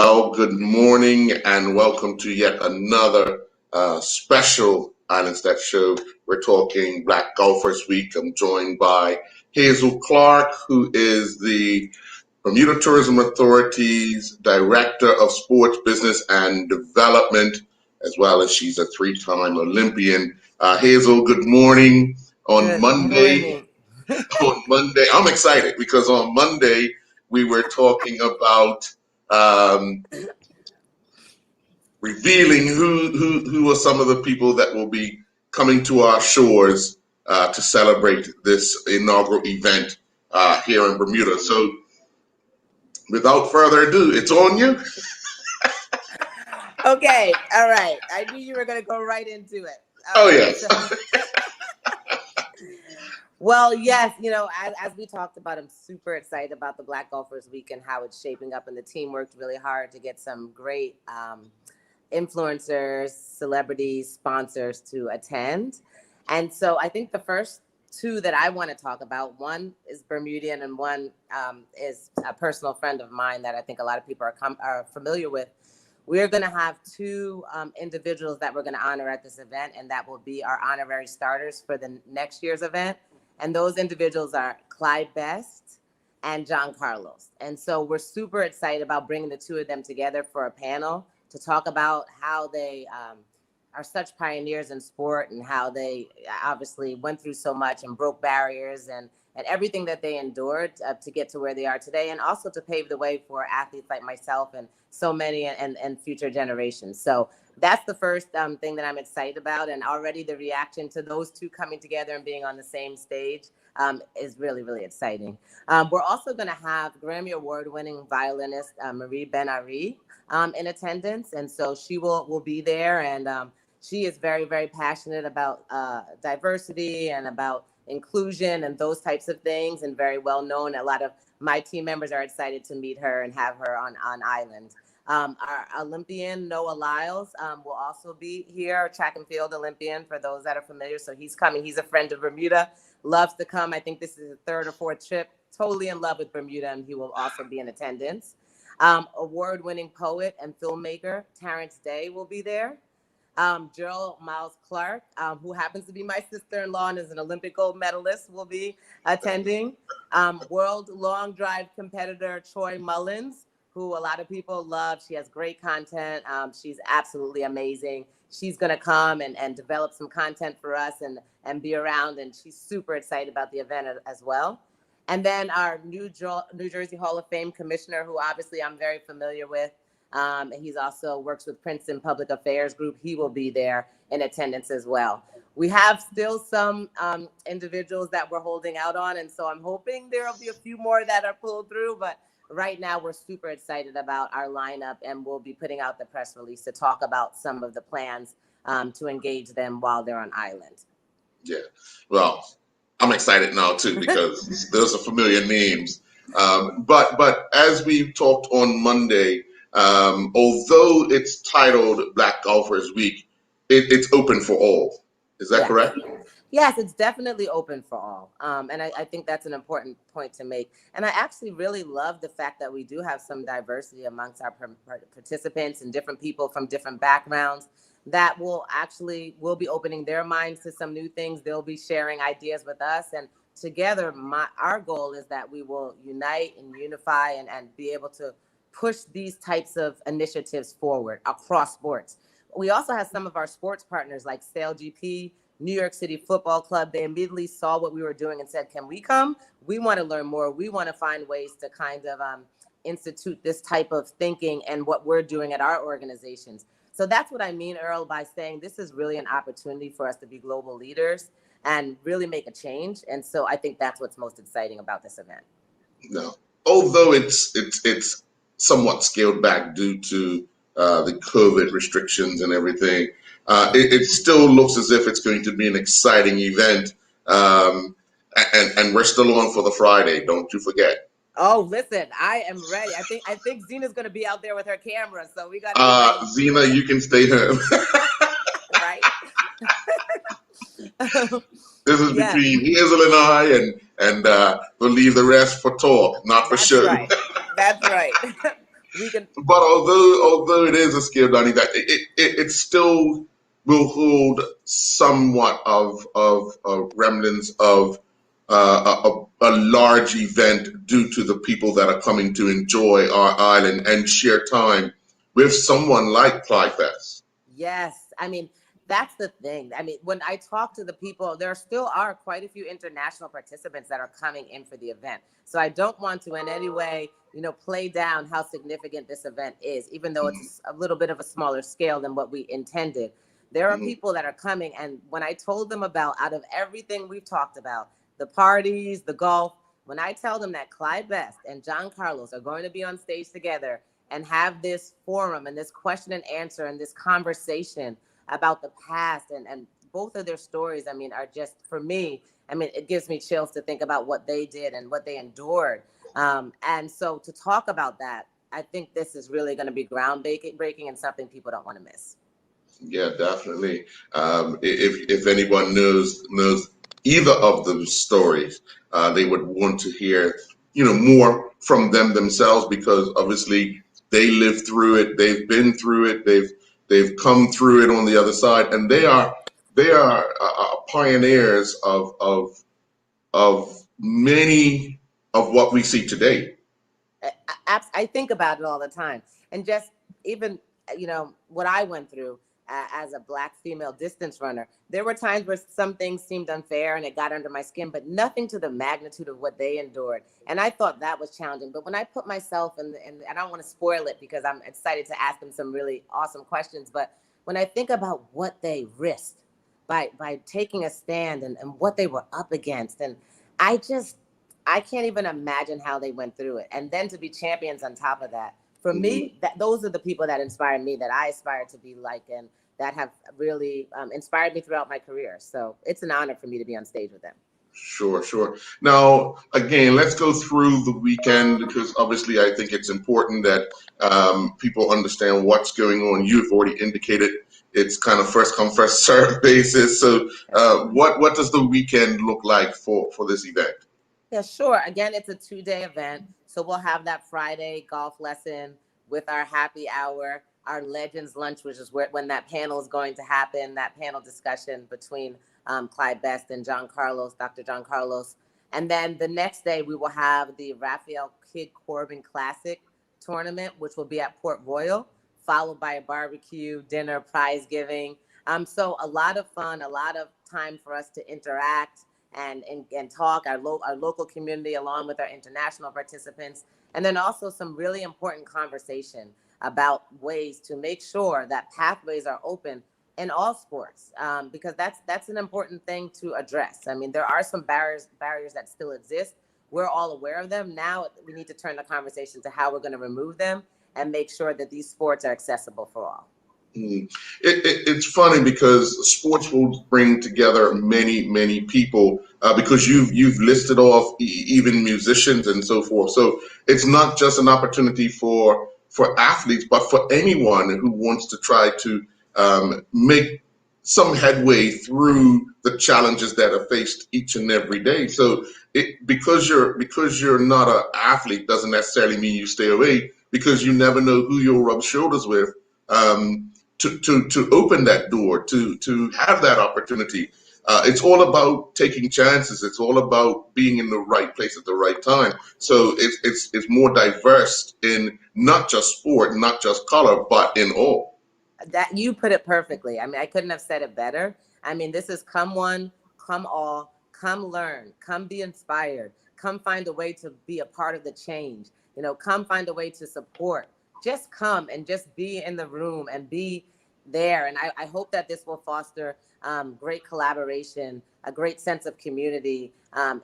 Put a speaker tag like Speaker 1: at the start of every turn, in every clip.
Speaker 1: Well, good morning and welcome to yet another special Island Step Show. We're talking Black Golfers Week. I'm joined by Hazel Clark, who is the Bermuda Tourism Authority's Director of Sports Business and Development, as well as she's a three-time Olympian. Hazel, good morning.
Speaker 2: Good morning.
Speaker 1: On Monday, I'm excited because on Monday we were talking about revealing who are some of the people that will be coming to our shores to celebrate this inaugural event here in Bermuda. So, without further ado, it's on you.
Speaker 2: Okay, all right. I knew you were going to go right into it.
Speaker 1: Yes.
Speaker 2: Well, yes, as we talked about, I'm super excited about the Black Golfers Week and how it's shaping up. And the team worked really hard to get some great influencers, celebrities, sponsors to attend. And so I think the first two that I want to talk about, one is Bermudian and one is a personal friend of mine that I think a lot of people are familiar with. We're going to have two individuals that we're going to honor at this event, and that will be our honorary starters for the next year's event. And those individuals are Clyde Best and John Carlos. And so we're super excited about bringing the two of them together for a panel to talk about how they are such pioneers in sport and how they obviously went through so much and broke barriers and everything that they endured to get to where they are today, and also to pave the way for athletes like myself and so many and future generations. So that's the first thing that I'm excited about. And already the reaction to those two coming together and being on the same stage is really, really exciting. We're also going to have Grammy Award-winning violinist Marie Ben-Ari in attendance. And so she will be there. And she is very, very passionate about diversity and about inclusion and those types of things, and very well known. A lot of my team members are excited to meet her and have her on island. Our Olympian, Noah Lyles, will also be here, track and field Olympian, for those that are familiar. So he's coming. He's a friend of Bermuda, loves to come. I think this is his third or fourth trip, totally in love with Bermuda, and he will also be in attendance. Award-winning poet and filmmaker Terrence Day will be there. Gerald Miles Clark, who happens to be my sister-in-law and is an Olympic gold medalist, will be attending. World long drive competitor Troy Mullins, who a lot of people love. She has great content. She's absolutely amazing. She's going to come and develop some content for us and be around. And she's super excited about the event as well. And then our New Jersey Hall of Fame commissioner, who obviously I'm very familiar with. He's also works with Princeton Public Affairs Group. He will be there in attendance as well. We have still some individuals that we're holding out on. And so I'm hoping there will be a few more that are pulled through. But right now we're super excited about our lineup, and we'll be putting out the press release to talk about some of the plans to engage them while they're on island.
Speaker 1: Yeah, well, I'm excited now too because those are familiar names. But as we talked on Monday, although it's titled Black Golfers Week, it's open for all. Is that correct?
Speaker 2: Yes, it's definitely open for all. And I think that's an important point to make. And I actually really love the fact that we do have some diversity amongst our participants and different people from different backgrounds that will be opening their minds to some new things. They'll be sharing ideas with us. And together, our goal is that we will unite and unify and be able to push these types of initiatives forward across sports. We also have some of our sports partners like Sail GP, New York City Football Club. They immediately saw what we were doing and said, can we come? We want to learn more. We want to find ways to kind of institute this type of thinking and what we're doing at our organizations. So that's what I mean, Earl, by saying this is really an opportunity for us to be global leaders and really make a change. And so I think that's what's most exciting about this event.
Speaker 1: No, although it's somewhat scaled back due to the COVID restrictions and everything, it still looks as if it's going to be an exciting event. And we're still on for the Friday. Don't you forget.
Speaker 2: Oh, listen, I am ready. I think Zena's going to be out there with her camera, so we got to
Speaker 1: Zena, you can stay home.
Speaker 2: Right.
Speaker 1: This is between Hazel and I, and we'll leave the rest for talk, not for show.
Speaker 2: Right. That's right. We can.
Speaker 1: But although it is a scaled down event, it still will hold somewhat of remnants of a large event due to the people that are coming to enjoy our island and share time with someone like Clyde Fest.
Speaker 2: Yes, I mean, that's the thing. I mean, when I talk to the people, there still are quite a few international participants that are coming in for the event. So I don't want to in any way, play down how significant this event is, even though
Speaker 1: Mm-hmm.
Speaker 2: it's a little bit of a smaller scale than what we intended. There are
Speaker 1: Mm-hmm.
Speaker 2: people that are coming, and when I told them about, out of everything we've talked about, the parties, the golf, when I tell them that Clyde Best and John Carlos are going to be on stage together and have this forum and this question and answer and this conversation about the past, and both of their stories, I mean, are just, for me, I mean, it gives me chills to think about what they did and what they endured. And so to talk about that, I think this is really going to be groundbreaking and something people don't want to miss.
Speaker 1: Yeah, definitely. If anyone knows either of those stories, they would want to hear, more from them themselves because obviously they lived through it, they've been through it, they've come through it on the other side, and they are pioneers of many of what we see today.
Speaker 2: I think about it all the time, and just even what I went through as a Black female distance runner. There were times where some things seemed unfair and it got under my skin, but nothing to the magnitude of what they endured. And I thought that was challenging. But when I put myself in, and I don't want to spoil it because I'm excited to ask them some really awesome questions, but when I think about what they risked by taking a stand, and what they were up against, and I just I can't even imagine how they went through it. And then to be champions on top of that, for
Speaker 1: Mhm.
Speaker 2: me, those are the people that inspire me, that I aspire to be like, and that have really inspired me throughout my career. So it's an honor for me to be on stage with them.
Speaker 1: Sure, sure. Now, again, let's go through the weekend because obviously I think it's important that people understand what's going on. You've already indicated it's kind of first come, first serve basis. So, what does the weekend look like for this event?
Speaker 2: Yeah, sure. Again, it's a 2-day event. So we'll have that Friday golf lesson with our happy hour, our Legends lunch, which is when that panel is going to happen, that panel discussion between Clyde Best and John Carlos, Dr. John Carlos. And then the next day, we will have the Raphael Kid Corbin Classic tournament, which will be at Port Royal, followed by a barbecue, dinner, prize giving. So a lot of fun, a lot of time for us to interact and talk, our local community along with our international participants, and then also some really important conversation about ways to make sure that pathways are open in all sports, because that's an important thing to address. I mean, there are some barriers that still exist. We're all aware of them. Now we need to turn the conversation to how we're going to remove them and make sure that these sports are accessible for all.
Speaker 1: Mm. It's funny because sports will bring together many people because you've listed off even musicians and so forth. So it's not just an opportunity for athletes, but for anyone who wants to try to make some headway through the challenges that are faced each and every day. So because you're not an athlete doesn't necessarily mean you stay away because you never know who you'll rub shoulders with. To open that door, to have that opportunity. It's all about taking chances. It's all about being in the right place at the right time. So it's more diverse in not just sport, not just color, but in all.
Speaker 2: That you put it perfectly. I mean, I couldn't have said it better. I mean, this is come one, come all, come learn, come be inspired, come find a way to be a part of the change. Come find a way to support. Just come and just be in the room and be there. And I hope that this will foster great collaboration, a great sense of community,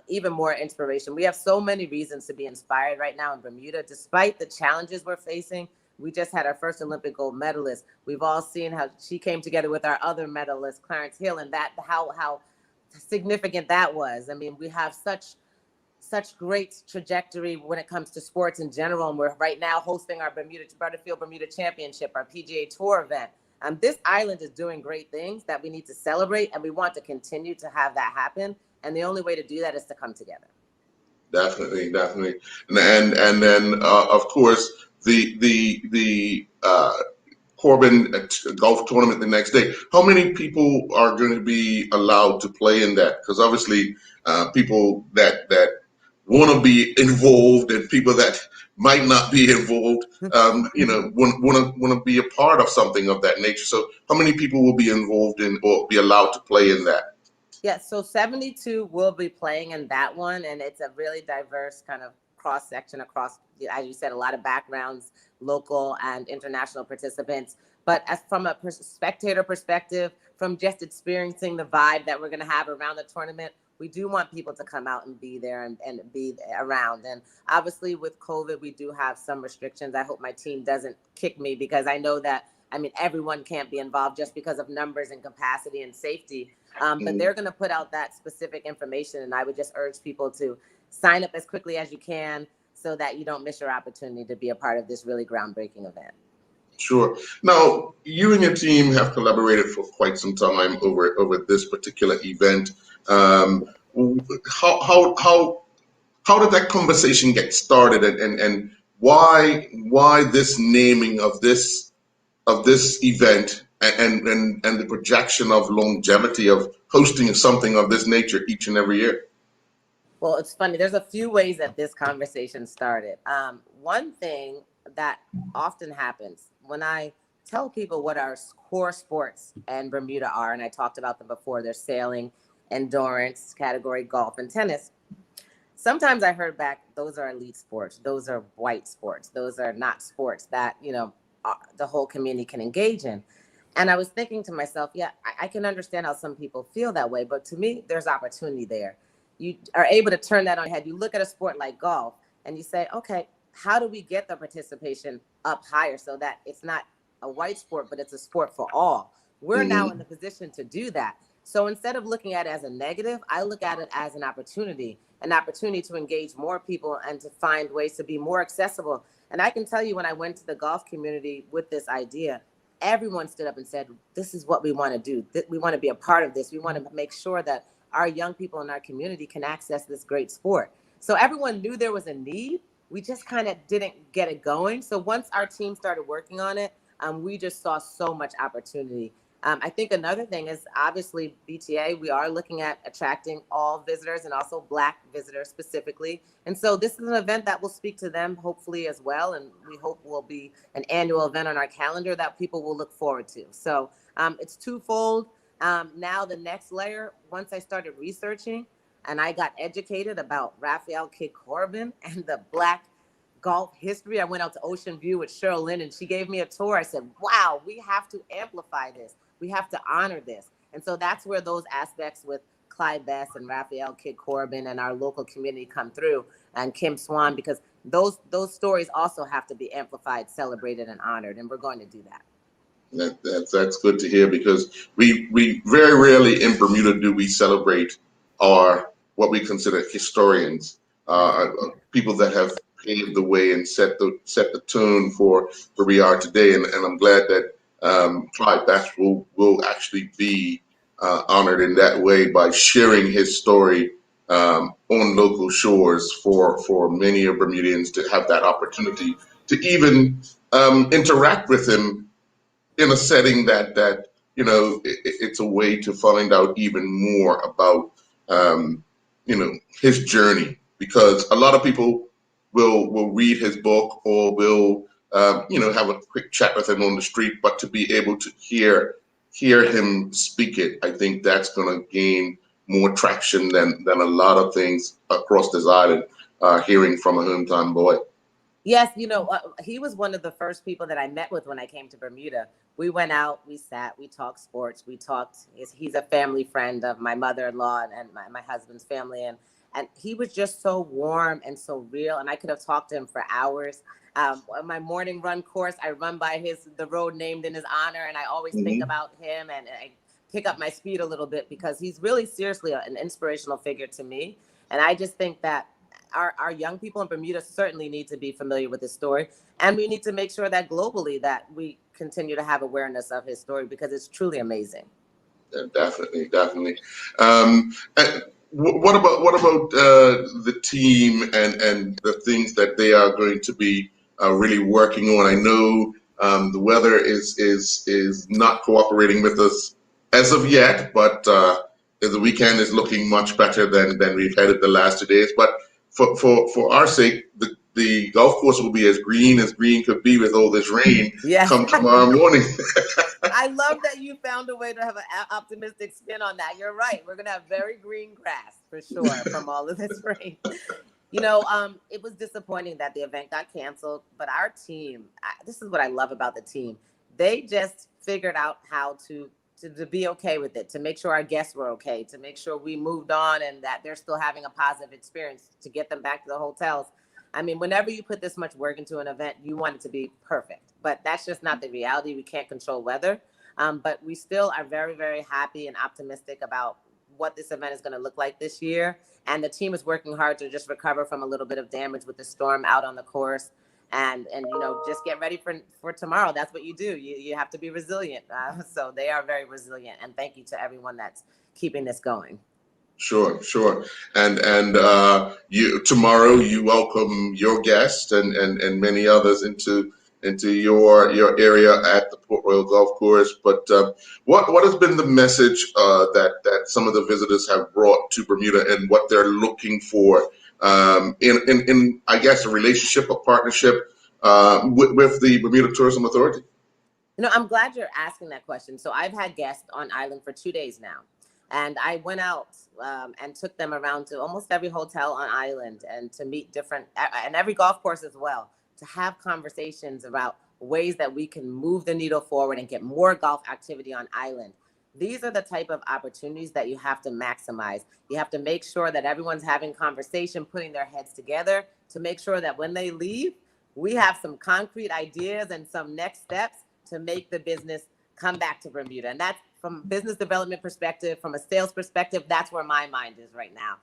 Speaker 2: even more inspiration. We have so many reasons to be inspired right now in Bermuda, despite the challenges we're facing. We just had our first Olympic gold medalist. We've all seen how she came together with our other medalist, Clarence Hill, and that how significant that was. I mean, we have such great trajectory when it comes to sports in general, and we're right now hosting our Butterfield Bermuda Championship, our PGA Tour event. This island is doing great things that we need to celebrate, and we want to continue to have that happen. And the only way to do that is to come together.
Speaker 1: Definitely, and then of course the Corbin golf tournament the next day. How many people are going to be allowed to play in that? Because obviously, people that want to be involved and people that might not be involved, want to be a part of something of that nature. So, how many people will be involved in or be allowed to play in that?
Speaker 2: Yeah, so 72 will be playing in that one, and it's a really diverse kind of cross section across, as you said, a lot of backgrounds, local and international participants. But as from a spectator perspective, from just experiencing the vibe that we're going to have around the tournament, we do want people to come out and be there and be around. And obviously, with COVID, we do have some restrictions. I hope my team doesn't kick me because I know that, I mean, everyone can't be involved just because of numbers and capacity and safety. But they're going to put out that specific information. And I would just urge people to sign up as quickly as you can so that you don't miss your opportunity to be a part of this really groundbreaking event.
Speaker 1: Sure. Now, you and your team have collaborated for quite some time over this particular event. Um, how did that conversation get started, and why this naming of this event and the projection of longevity of hosting something of this nature each and every year?
Speaker 2: Well, it's funny. There's a few ways that this conversation started. One thing that often happens when I tell people what our core sports and Bermuda are, and I talked about them before, they're sailing, endurance, category golf, and tennis. Sometimes I heard back, those are elite sports. Those are white sports. Those are not sports that, the whole community can engage in. And I was thinking to myself, yeah, I can understand how some people feel that way. But to me, there's opportunity there. You are able to turn that on your head. You look at a sport like golf and you say, okay, how do we get the participation up higher so that it's not a white sport, but it's a sport for all? We're now in the position to do that. So instead of looking at it as a negative, I look at it as an opportunity to engage more people and to find ways to be more accessible. And I can tell you, when I went to the golf community with this idea, everyone stood up and said, this is what we want to do. We want to be a part of this. We want to make sure that our young people in our community can access this great sport. So everyone knew there was a need. We just kind of didn't get it going. So once our team started working on it, we just saw so much opportunity. I think another thing is, obviously, BTA, we are looking at attracting all visitors and also Black visitors specifically. And so this is an event that will speak to them, hopefully, as well. And we hope will be an annual event on our calendar that people will look forward to. So it's twofold. Now the next layer, once I started researching and I got educated about Raphael Kidd Corbin and the Black golf history, I went out to Ocean View with Cheryl Lynn and she gave me a tour. I said, wow, we have to amplify this. We have to honor this. And so that's where those aspects with Clyde Best and Raphael Kidd Corbin and our local community come through, and Kim Swan, because those stories also have to be amplified, celebrated, and honored. And we're going to do that.
Speaker 1: That's good to hear, because we very rarely in Bermuda do we celebrate our what we consider historians, people that have paved the way and set the tone for where we are today. And I'm glad that Clyde Bass will actually be honored in that way by sharing his story on local shores for many of Bermudians to have that opportunity to even interact with him in a setting that it's a way to find out even more about his journey, because a lot of people will read his book or will have a quick chat with him on the street, but to be able to hear him speak it, I think that's going to gain more traction than a lot of things across this island, hearing from a hometown boy.
Speaker 2: Yes, he was one of the first people that I met with when I came to Bermuda. We went out, we sat, we talked sports, he's a family friend of my mother-in-law and my husband's family. And he was just so warm and so real. And I could have talked to him for hours. On my morning run course, I run by the road named in his honor. And I always think about him, and I pick up my speed a little bit because he's really seriously an inspirational figure to me. And I just think that our young people in Bermuda certainly need to be familiar with his story. And we need to make sure that globally that we continue to have awareness of his story, because it's truly amazing.
Speaker 1: Yeah, definitely. what about the team and the things that they are going to be really working on? I know the weather is not cooperating with us as of yet, but the weekend is looking much better than we've had it the last 2 days. But for our sake, the golf course will be as green could be with all this rain
Speaker 2: Yes.
Speaker 1: come tomorrow morning.
Speaker 2: I love that you found a way to have an optimistic spin on that. You're right. We're going to have very green grass for sure from all of this rain. It was disappointing that the event got canceled, but our team, this is what I love about the team. They just figured out how to be okay with it, to make sure our guests were okay, to make sure we moved on and that they're still having a positive experience, to get them back to the hotels. I mean, whenever you put this much work into an event, you want it to be perfect, but that's just not the reality. We can't control weather. But we still are very, very happy and optimistic about what this event is going to look like this year. And the team is working hard to just recover from a little bit of damage with the storm out on the course. And just get ready for tomorrow. That's what you do. You have to be resilient. So they are very resilient. And thank you to everyone that's keeping this going.
Speaker 1: Sure, sure. And you tomorrow you welcome your guests and many others into your area at the Port Royal Golf Course. But what has been the message that some of the visitors have brought to Bermuda and what they're looking for in I guess a relationship, a partnership with the Bermuda Tourism Authority?
Speaker 2: I'm glad you're asking that question. So I've had guests on island for 2 days now. And I went out and took them around to almost every hotel on island and to meet and every golf course as well, to have conversations about ways that we can move the needle forward and get more golf activity on island. These are the type of opportunities that you have to maximize. You have to make sure that everyone's having conversation, putting their heads together to make sure that when they leave, we have some concrete ideas and some next steps to make the business come back to Bermuda. And that's from a business development perspective, from a sales perspective, that's where my mind is right now.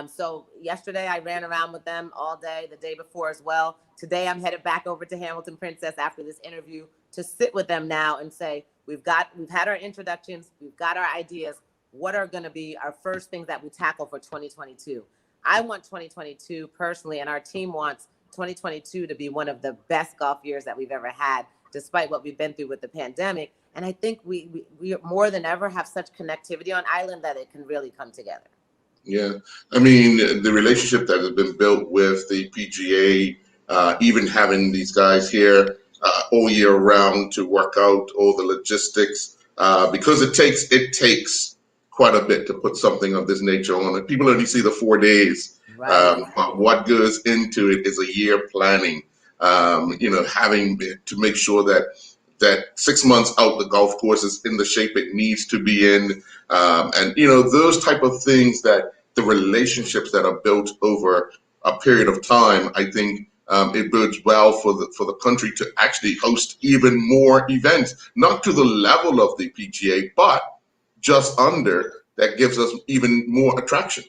Speaker 2: So yesterday I ran around with them all day, the day before as well. Today I'm headed back over to Hamilton Princess after this interview to sit with them now and say, we've had our introductions, we've got our ideas. What are going to be our first things that we tackle for 2022? I want 2022 personally, and our team wants 2022 to be one of the best golf years that we've ever had, despite what we've been through with the pandemic. And I think we more than ever have such connectivity on island that it can really come together.
Speaker 1: Yeah, I mean, the relationship that has been built with the PGA, even having these guys here all year round to work out all the logistics, because it takes quite a bit to put something of this nature on. And people only see the 4 days,
Speaker 2: Right.
Speaker 1: but what goes into it is a year planning. Having to make sure that 6 months out the golf course is in the shape it needs to be in, and those type of things, that the relationships that are built over a period of time. I think it bodes well for the country to actually host even more events, not to the level of the PGA, but just under. That gives us even more attraction.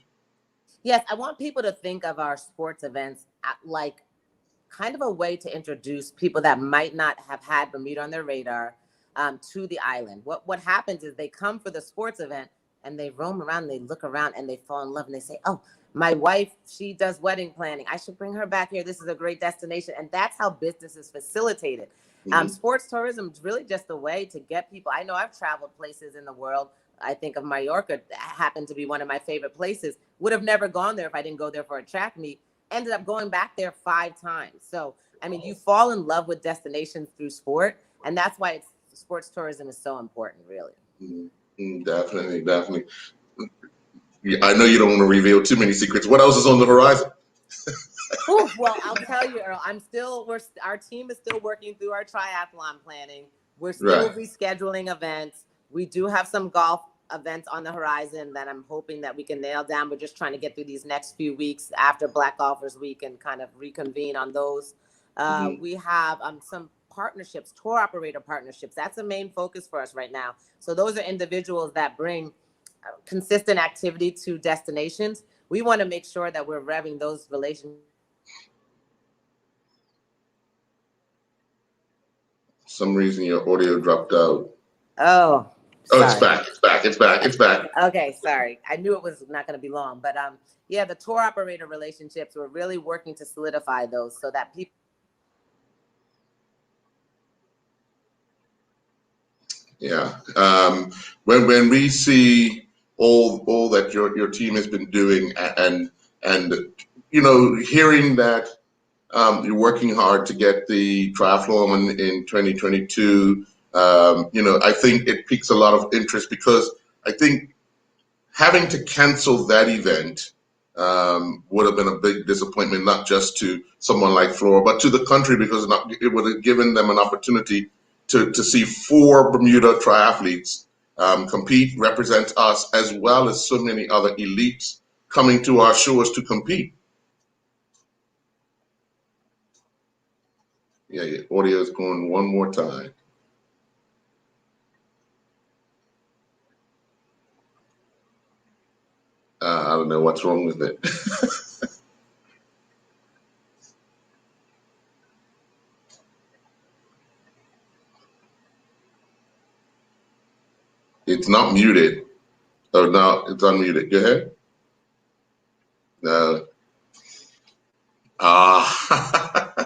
Speaker 2: Yes, I want people to think of our sports events like kind of a way to introduce people that might not have had Bermuda on their radar to the island. What happens is they come for the sports event and they roam around, and they look around and they fall in love and they say, oh, my wife, she does wedding planning. I should bring her back here. This is a great destination. And that's how business is facilitated. Sports tourism is really just a way to get people. I know I've traveled places in the world. I think of Mallorca, happened to be one of my favorite places. Would have never gone there if I didn't go there for a track meet. Ended up going back there 5 times. So, I mean, you fall in love with destinations through sport. And that's why sports tourism is so important, really.
Speaker 1: Definitely, definitely. Yeah, I know you don't want to reveal too many secrets. What else is on the horizon?
Speaker 2: Ooh, well, I'll tell you, Earl, our team is still working through our triathlon planning. We're still rescheduling events. We do have some golf events on the horizon that I'm hoping that we can nail down. We're just trying to get through these next few weeks after Black Golfers Week and kind of reconvene on those. We have some partnerships, tour operator partnerships. That's a main focus for us right now. So those are individuals that bring consistent activity to destinations. We want to make sure that we're revving those relationships.
Speaker 1: Some reason your audio dropped out.
Speaker 2: Oh,
Speaker 1: Oh, it's
Speaker 2: Sorry.
Speaker 1: back. It's back. It's back. It's back.
Speaker 2: Okay, sorry. I knew it was not going to be long, but yeah, the tour operator relationships, we're really working to solidify those so that people.
Speaker 1: Yeah. When we see all that your team has been doing, and hearing that you're working hard to get the triathlon in 2022, I think it piques a lot of interest because I think having to cancel that event would have been a big disappointment, not just to someone like Flora, but to the country, because it would have given them an opportunity to see four Bermuda triathletes compete, represent us, as well as so many other elites coming to our shores to compete. Yeah, audio is going one more time. I don't know what's wrong with it. It's not muted. Oh, no, it's unmuted. Go ahead. No. Ah.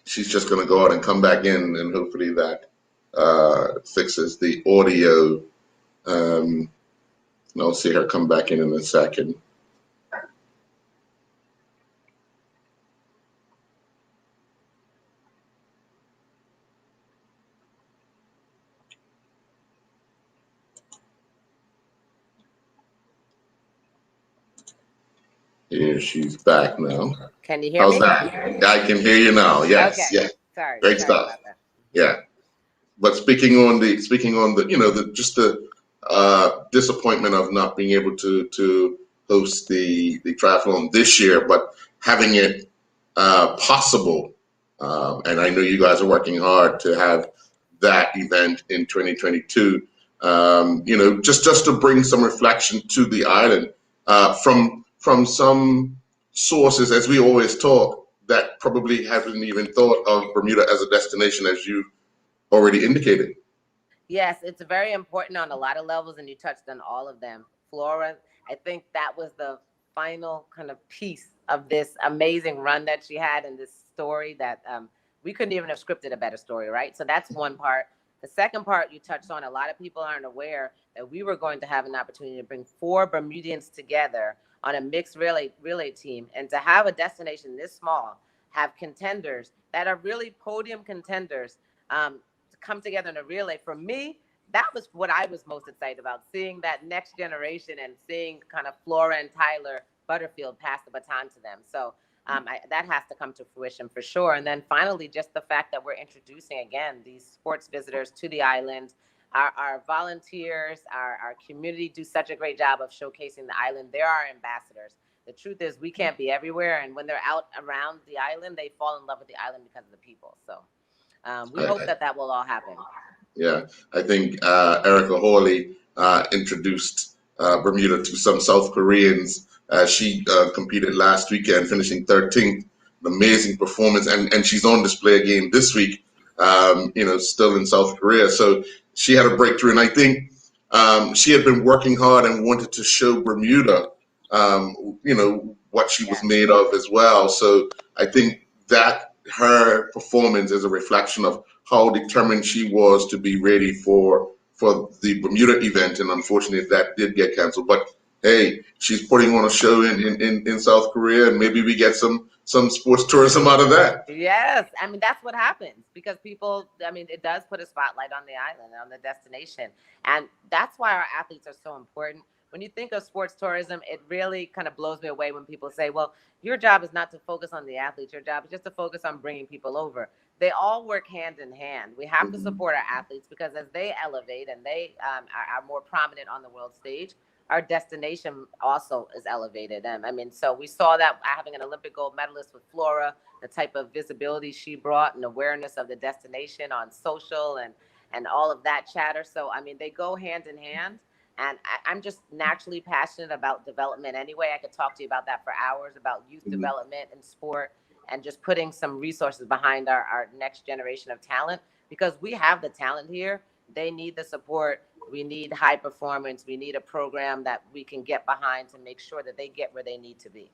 Speaker 1: She's just going to go out and come back in, and hopefully that fixes the audio. And I'll see her come back in a second. Here she's back now.
Speaker 2: Can you hear
Speaker 1: How's
Speaker 2: me?
Speaker 1: that? I can hear you now. Yes,
Speaker 2: Okay.
Speaker 1: yes.
Speaker 2: Sorry.
Speaker 1: Great
Speaker 2: Sorry
Speaker 1: stuff.
Speaker 2: about that.
Speaker 1: Yeah. But speaking on the disappointment of not being able to host the triathlon this year, but having it possible, and I know you guys are working hard to have that event in 2022. Just to bring some reflection to the island from some sources, as we always talk, that probably haven't even thought of Bermuda as a destination, as you already indicated.
Speaker 2: Yes, it's very important on a lot of levels, and you touched on all of them. Flora, I think that was the final kind of piece of this amazing run that she had in this story that we couldn't even have scripted a better story, right? So that's one part. The second part you touched on, a lot of people aren't aware that we were going to have an opportunity to bring four Bermudians together on a mixed relay team, and to have a destination this small, have contenders that are really podium contenders. To come together in a relay, for me, that was what I was most excited about, seeing that next generation and seeing kind of Flora and Tyler Butterfield pass the baton to them. So that has to come to fruition for sure. And then finally, just the fact that we're introducing again these sports visitors to the island. Our volunteers, our community do such a great job of showcasing the island. They're our ambassadors. The truth is, we can't be everywhere, and when they're out around the island, they fall in love with the island because of the people. So we hope that will all happen.
Speaker 1: Yeah, I think Erica Hawley introduced Bermuda to some South Koreans. She competed last weekend, finishing 13th. An amazing performance, and she's on display again this week. Still in South Korea. So she had a breakthrough, and I think she had been working hard and wanted to show Bermuda, what she was
Speaker 2: Yes.
Speaker 1: made of as well. So I think that her performance is a reflection of how determined she was to be ready for the Bermuda event, and unfortunately that did get canceled. But hey, she's putting on a show in South Korea, and maybe we get some sports tourism out of that.
Speaker 2: Yes, I mean that's what happens because people. I mean, it does put a spotlight on the island, on the destination, and that's why our athletes are so important. When you think of sports tourism, it really kind of blows me away when people say, "Well, your job is not to focus on the athletes. Your job is just to focus on bringing people over." They all work hand in hand. We have to support our athletes because as they elevate and they are more prominent on the world stage, our destination also is elevated. I mean, so we saw that having an Olympic gold medalist with Flora, the type of visibility she brought and awareness of the destination on social and all of that chatter. So I mean, they go hand in hand. And I'm just naturally passionate about development anyway. I could talk to you about that for hours, about youth
Speaker 1: Mhm.
Speaker 2: development and sport, and just putting some resources behind our next generation of talent, because we have the talent here. They need the support. We need high performance. We need a program that we can get behind to make sure that they get where they need to be.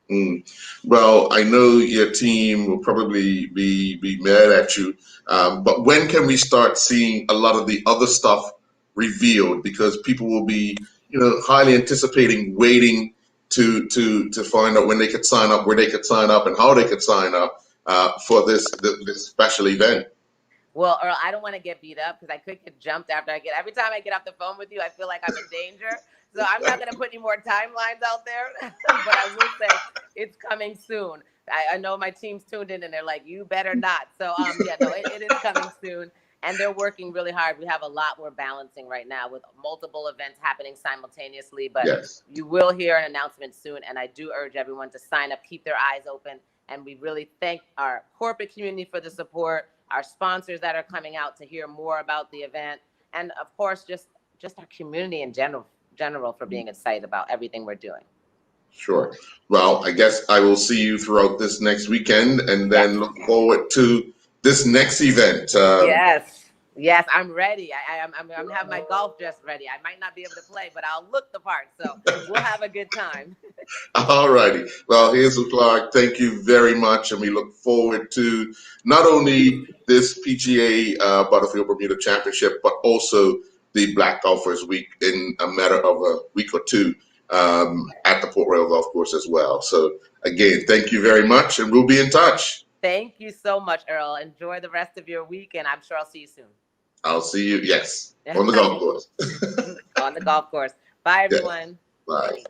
Speaker 1: Mm. Well, I know your team will probably be mad at you, but when can we start seeing a lot of the other stuff revealed? Because people will be, highly anticipating, waiting to find out when they could sign up, where they could sign up, and how they could sign up for this special event.
Speaker 2: Well, Earl, I don't want to get beat up because I could get jumped after I get. Every time I get off the phone with you, I feel like I'm in danger. So I'm not going to put any more timelines out there. But I will say it's coming soon. I know my team's tuned in and they're like, "You better not." So yeah, no, it is coming soon, and they're working really hard. We have a lot we're balancing right now with multiple events happening simultaneously. But
Speaker 1: Yes,
Speaker 2: you will hear an announcement soon, and I do urge everyone to sign up, keep their eyes open, and we really thank our corporate community for the support, our sponsors that are coming out to hear more about the event, and of course just our community in general for being excited about everything we're doing.
Speaker 1: sure. Well, I guess I will see you throughout this next weekend, and
Speaker 2: Yes.
Speaker 1: then look forward to this next event.
Speaker 2: Yes. Yes, I'm ready. I'm have my golf dress ready. I might not be able to play, but I'll look the part. So we'll have a good time.
Speaker 1: All righty. Well, Hazel Clark, thank you very much, and we look forward to not only this PGA Butterfield Bermuda Championship, but also the Black Golfers Week in a matter of a week or two at the Port Royal Golf Course as well. So, again, thank you very much, and we'll be in touch.
Speaker 2: Thank you so much, Earl. Enjoy the rest of your week, and I'm sure I'll see you soon.
Speaker 1: I'll see you, yes, on the golf course.
Speaker 2: On the golf course. Bye,
Speaker 1: Yes.
Speaker 2: everyone.
Speaker 1: Bye.